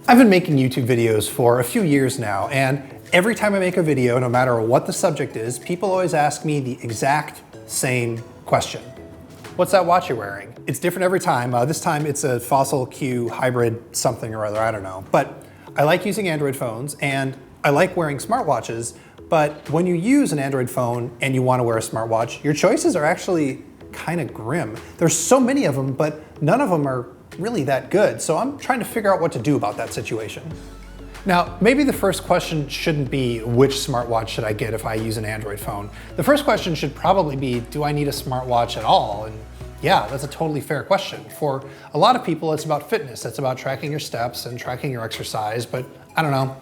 I've been making YouTube videos for a few years now, and every time I make a video, no matter what the subject is, people always ask me the exact same question. What's that watch you're wearing? It's different every time. This time it's a Fossil Q hybrid something or other, I don't know. But I like using Android phones and I like wearing smartwatches, but when you use an Android phone and you want to wear a smartwatch, your choices are actually kind of grim. There's so many of them, but none of them are really that good. So I'm trying to figure out what to do about that situation. Now, maybe the first question shouldn't be which smartwatch should I get if I use an Android phone. The first question should probably be, do I need a smartwatch at all? And yeah, that's a totally fair question. For a lot of people, it's about fitness. It's about tracking your steps and tracking your exercise, but I don't know.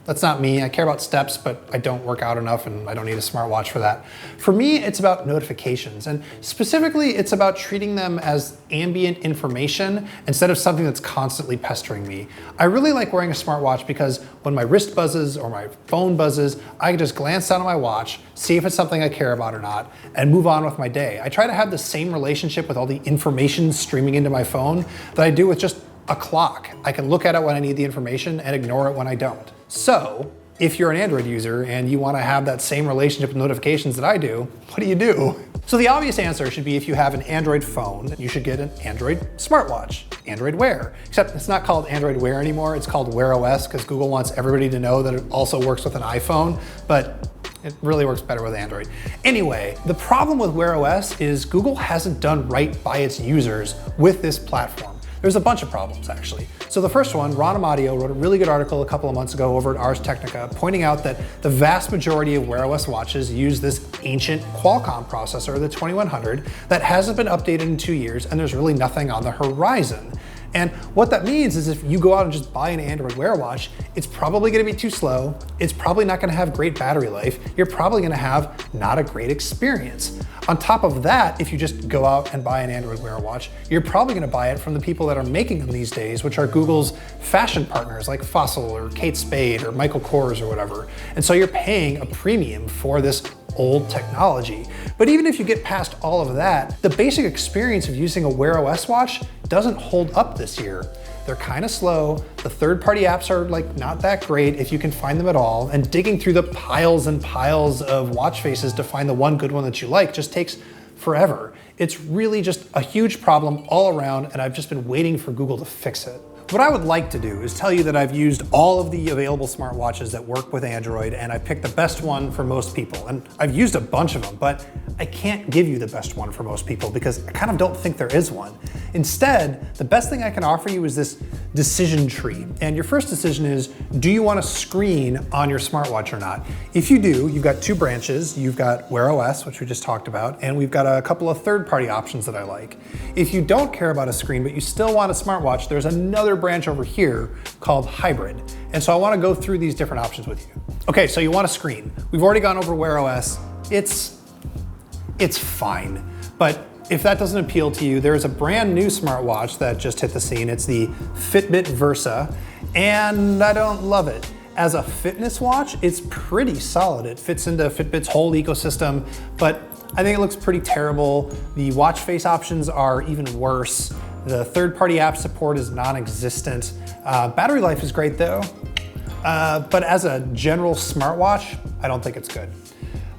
That's not me. I care about steps, but I don't work out enough and I don't need a smartwatch for that. For me, it's about notifications, and specifically it's about treating them as ambient information instead of something that's constantly pestering me. I really like wearing a smartwatch because when my wrist buzzes or my phone buzzes, I can just glance down at my watch, see if it's something I care about or not, and move on with my day. I try to have the same relationship with all the information streaming into my phone that I do with just a clock. I can look at it when I need the information and ignore it when I don't. So if you're an Android user and you want to have that same relationship with notifications that I do, what do you do? So the obvious answer should be if you have an Android phone, you should get an Android smartwatch, Android Wear. Except it's not called Android Wear anymore, it's called Wear OS because Google wants everybody to know that it also works with an iPhone, but it really works better with Android. Anyway, the problem with Wear OS is Google hasn't done right by its users with this platform. There's a bunch of problems, actually. So the first one, Ron Amadio wrote a really good article a couple of months ago over at Ars Technica, pointing out that the vast majority of Wear OS watches use this ancient Qualcomm processor, the 2100, that hasn't been updated in 2 years, and there's really nothing on the horizon. And what that means is if you go out and just buy an Android Wear watch, it's probably gonna be too slow, it's probably not gonna have great battery life, you're probably gonna have not a great experience. On top of that, if you just go out and buy an Android Wear watch, you're probably gonna buy it from the people that are making them these days, which are Google's fashion partners like Fossil or Kate Spade or Michael Kors or whatever. And so you're paying a premium for this old technology. But even if you get past all of that, the basic experience of using a Wear OS watch doesn't hold up this year. They're kind of slow, the third-party apps are like not that great if you can find them at all, and digging through the piles and piles of watch faces to find the one good one that you like just takes forever. It's really just a huge problem all around, and I've just been waiting for Google to fix it. What I would like to do is tell you that I've used all of the available smartwatches that work with Android and I picked the best one for most people. And I've used a bunch of them, but I can't give you the best one for most people because I kind of don't think there is one. Instead, the best thing I can offer you is this decision tree. And your first decision is, do you want a screen on your smartwatch or not? If you do, you've got two branches. You've got Wear OS, which we just talked about, and we've got a couple of third-party options that I like. If you don't care about a screen, but you still want a smartwatch, there's another branch over here called Hybrid. And so I want to go through these different options with you. Okay, so you want a screen. We've already gone over Wear OS. It's fine, but if that doesn't appeal to you, there's a brand new smartwatch that just hit the scene. It's the Fitbit Versa, and I don't love it. As a fitness watch, it's pretty solid. It fits into Fitbit's whole ecosystem, but I think it looks pretty terrible. The watch face options are even worse. The third-party app support is non-existent. Battery life is great though, but as a general smartwatch, I don't think it's good.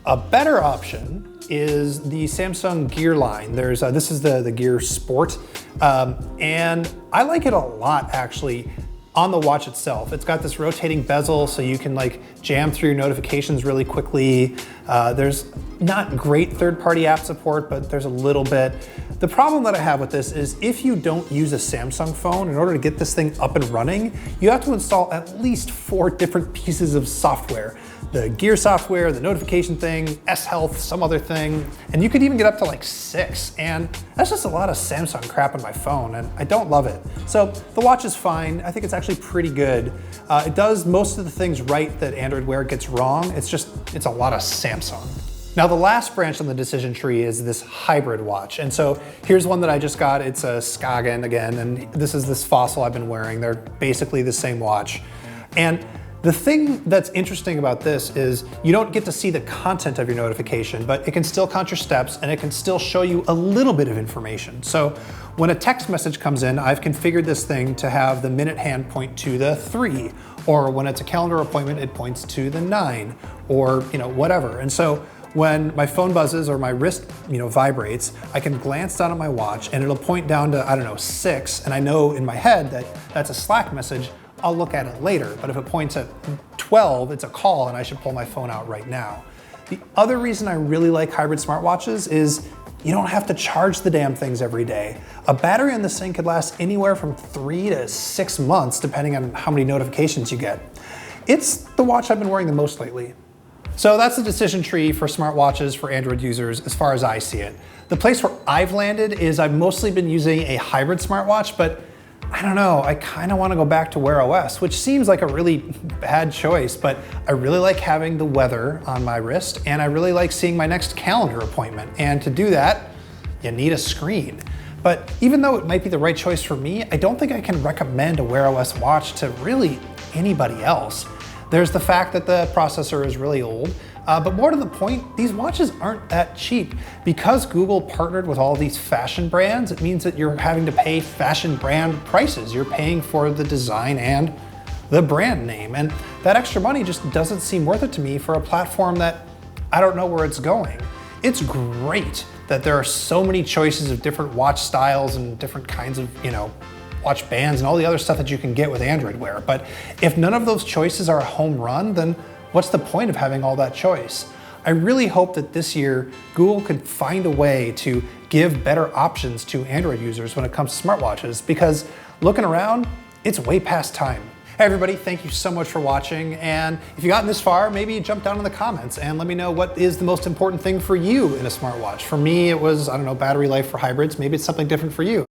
A better option is the Samsung Gear line. This is the Gear Sport, and I like it a lot actually. On the watch itself, it's got this rotating bezel so you can like jam through your notifications really quickly. There's not great third-party app support, but there's a little bit. The problem that I have with this is if you don't use a Samsung phone, in order to get this thing up and running, you have to install at least 4 different pieces of software. The Gear software, the notification thing, S-Health, some other thing, and you could even get up to like 6. And that's just a lot of Samsung crap on my phone, and I don't love it. So the watch is fine. I think it's actually pretty good. It does most of the things right that Android Wear gets wrong. It's a lot of Samsung. Now the last branch on the decision tree is this hybrid watch. And so here's one that I just got. It's a Skagen again, and this is this Fossil I've been wearing. They're basically the same watch. And the thing that's interesting about this is you don't get to see the content of your notification, but it can still count your steps and it can still show you a little bit of information. So When a text message comes in, I've configured this thing to have the minute hand point to the 3, or when it's a calendar appointment, it points to the 9, or whatever. And so when my phone buzzes or my wrist vibrates, I can glance down at my watch and it'll point down to, I don't know, 6, and I know in my head that that's a Slack message. I'll look at it later, but if it points at 12, it's a call and I should pull my phone out right now. The other reason I really like hybrid smartwatches is you don't have to charge the damn things every day. A battery on this thing could last anywhere from 3 to 6 months, depending on how many notifications you get. It's the watch I've been wearing the most lately. So that's the decision tree for smartwatches for Android users as far as I see it. The place where I've landed is I've mostly been using a hybrid smartwatch, but I don't know, I kind of want to go back to Wear OS, which seems like a really bad choice, but I really like having the weather on my wrist, and I really like seeing my next calendar appointment. And to do that, you need a screen. But even though it might be the right choice for me, I don't think I can recommend a Wear OS watch to really anybody else. There's the fact that the processor is really old, but more to the point, these watches aren't that cheap. Because Google partnered with all these fashion brands, it means that you're having to pay fashion brand prices. You're paying for the design and the brand name. And that extra money just doesn't seem worth it to me for a platform that I don't know where it's going. It's great that there are so many choices of different watch styles and different kinds of, watch bands and all the other stuff that you can get with Android Wear. But if none of those choices are a home run, then what's the point of having all that choice? I really hope that this year Google can find a way to give better options to Android users when it comes to smartwatches, because looking around, it's way past time. Hey everybody, thank you so much for watching. And if you've gotten this far, maybe jump down in the comments and let me know what is the most important thing for you in a smartwatch. For me, it was, I don't know, battery life for hybrids. Maybe it's something different for you.